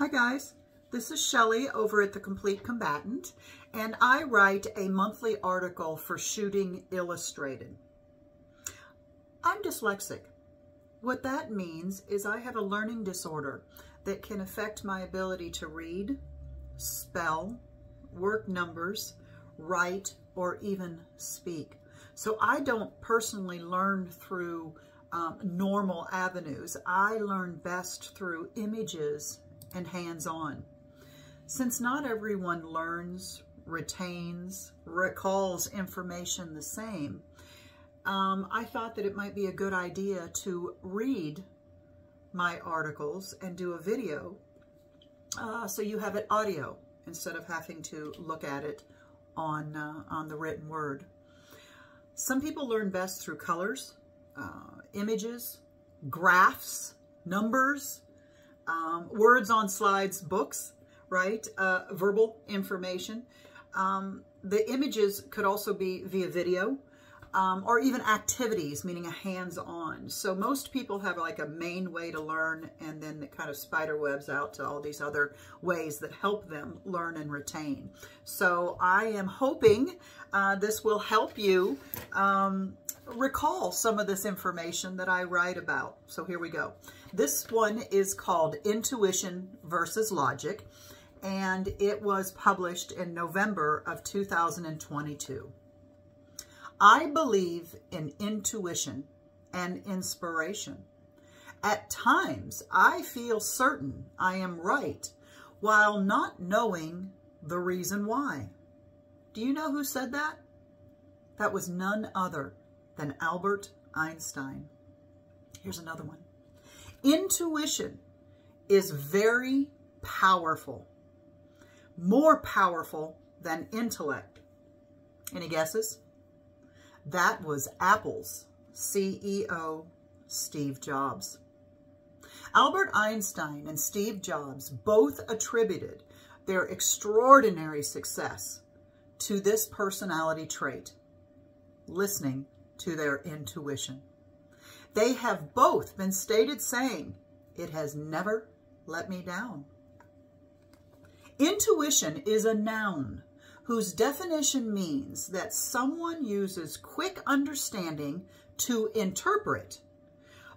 Hi guys, this is Shelly over at The Complete Combatant, and I write a monthly article for Shooting Illustrated. I'm dyslexic. What that means is I have a learning disorder that can affect my ability to read, spell, work numbers, write, or even speak. So I don't personally learn through normal avenues. I learn best through images and hands-on. Since not everyone learns, retains, recalls information the same, I thought that it might be a good idea to read my articles and do a video so you have it audio instead of having to look at it on the written word. Some people learn best through colors, images, graphs, numbers, words on slides, books, right? Verbal information. The images could also be via video or even activities, meaning a hands-on. So most people have like a main way to learn, and then it kind of spider webs out to all these other ways that help them learn and retain. So I am hoping this will help you recall some of this information that I write about. So here we go. This one is called Intuition versus Logic, and it was published in November of 2022. I believe in intuition and inspiration. At times, I feel certain I am right while not knowing the reason why. Do you know who said that? That was none other than Albert Einstein. Here's another one. Intuition is very powerful, more powerful than intellect. Any guesses? That was Apple's CEO, Steve Jobs. Albert Einstein and Steve Jobs both attributed their extraordinary success to this personality trait, listening to their intuition. They have both been stated saying, "It has never let me down." Intuition is a noun whose definition means that someone uses quick understanding to interpret,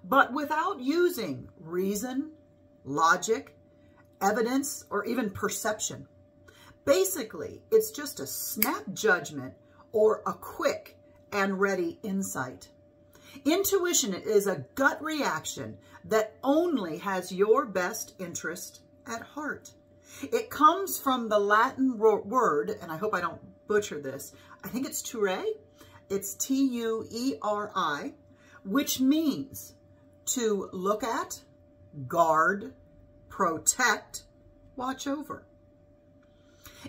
but without using reason, logic, evidence, or even perception. Basically, it's just a snap judgment or a quick and ready insight. Intuition is a gut reaction that only has your best interest at heart. It comes from the Latin word, and I hope I don't butcher this, I think it's tuere. It's T-U-E-R-I, which means to look at, guard, protect, watch over.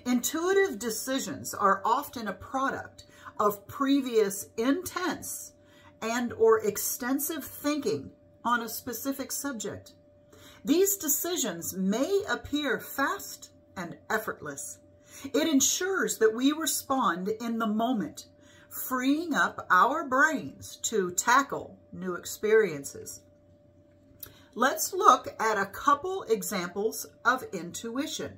Intuitive decisions are often a product of previous intense and or extensive thinking on a specific subject. These decisions may appear fast and effortless. It ensures that we respond in the moment, freeing up our brains to tackle new experiences. Let's look at a couple examples of intuition,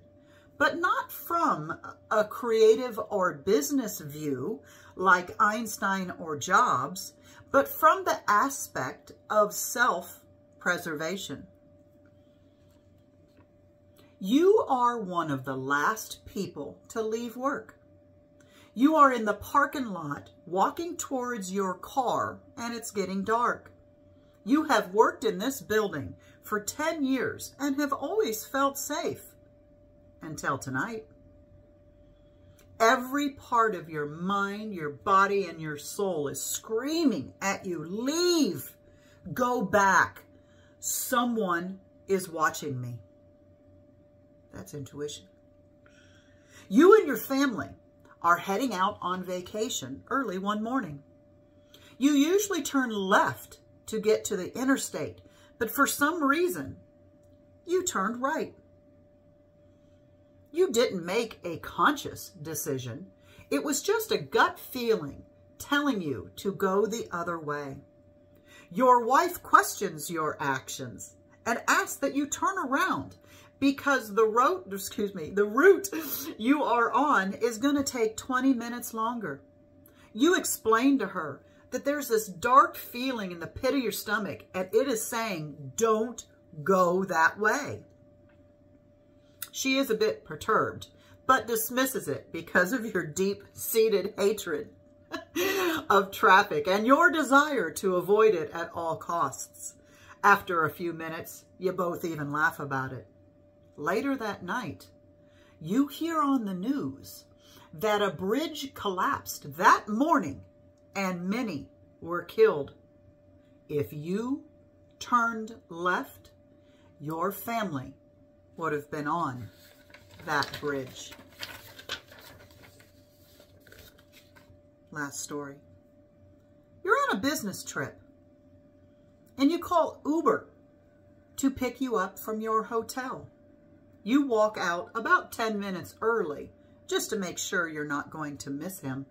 but not from a creative or business view like Einstein or Jobs, but from the aspect of self-preservation. You are one of the last people to leave work. You are in the parking lot walking towards your car and it's getting dark. You have worked in this building for 10 years and have always felt safe until tonight. Every part of your mind, your body, and your soul is screaming at you, leave, go back. Someone is watching me. That's intuition. You and your family are heading out on vacation early one morning. You usually turn left to get to the interstate, but for some reason, you turned right. You didn't make a conscious decision. It was just a gut feeling telling you to go the other way. Your wife questions your actions and asks that you turn around because the route you are on is going to take 20 minutes longer. You explain to her that there's this dark feeling in the pit of your stomach and it is saying, don't go that way. She is a bit perturbed, but dismisses it because of your deep-seated hatred of traffic and your desire to avoid it at all costs. After a few minutes, you both even laugh about it. Later that night, you hear on the news that a bridge collapsed that morning and many were killed. If you turned left, your family would have been on that bridge. Last story. You're on a business trip and you call Uber to pick you up from your hotel. You walk out about 10 minutes early just to make sure you're not going to miss him.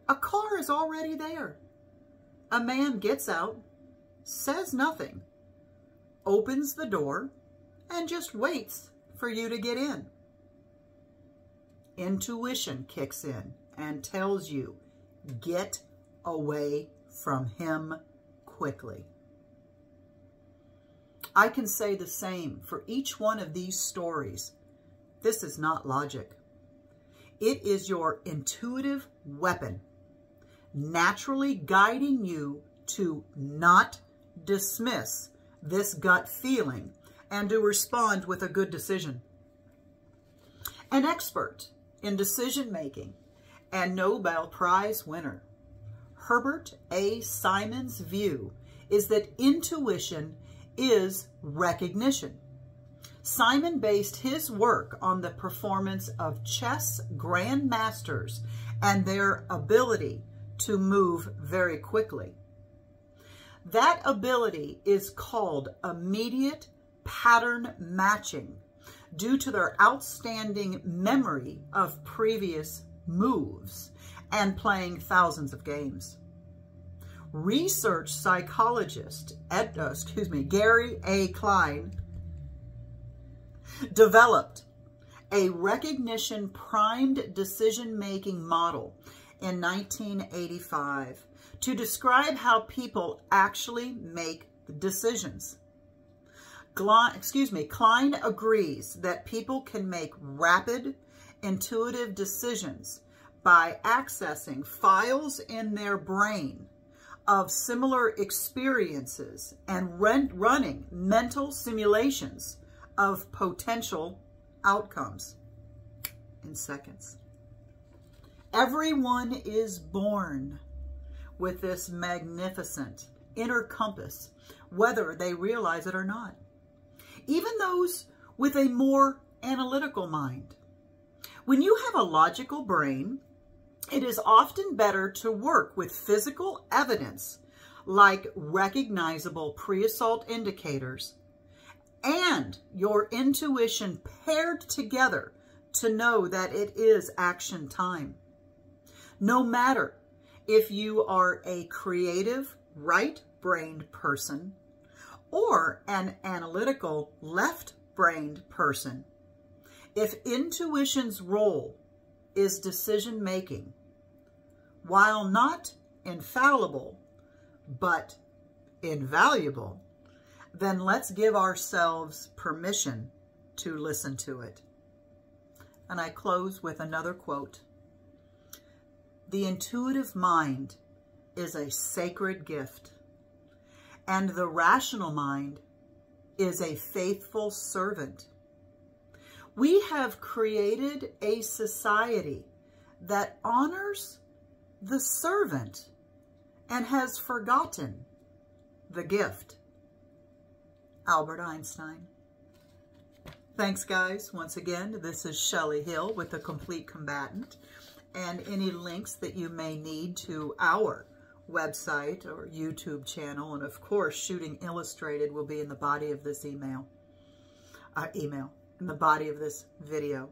A car is already there. A man gets out, says nothing, opens the door, and just waits for you to get in. Intuition kicks in and tells you, get away from him quickly. I can say the same for each one of these stories. This is not logic. It is your intuitive weapon, naturally guiding you to not dismiss this gut feeling and to respond with a good decision. An expert in decision making and Nobel Prize winner, Herbert A. Simon's view is that intuition is recognition. Simon based his work on the performance of chess grandmasters and their ability to move very quickly. That ability is called immediate pattern matching due to their outstanding memory of previous moves and playing thousands of games. Research psychologist Gary A. Klein developed a recognition primed decision-making model in 1985 to describe how people actually make decisions. Klein agrees that people can make rapid, intuitive decisions by accessing files in their brain of similar experiences and running mental simulations of potential outcomes in seconds. Everyone is born with this magnificent inner compass, whether they realize it or not. Even those with a more analytical mind. When you have a logical brain, it is often better to work with physical evidence like recognizable pre-assault indicators and your intuition paired together to know that it is action time. No matter if you are a creative right-brained person or an analytical left-brained person, if intuition's role is decision-making, while not infallible, but invaluable, then let's give ourselves permission to listen to it. And I close with another quote. The intuitive mind is a sacred gift, and the rational mind is a faithful servant. We have created a society that honors the servant and has forgotten the gift. Albert Einstein. Thanks, guys. Once again, this is Shelley Hill with The Complete Combatant, and any links that you may need to our website or YouTube channel, and of course, Shooting Illustrated will be in the body of this in the body of this video.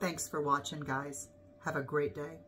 Thanks for watching, guys. Have a great day.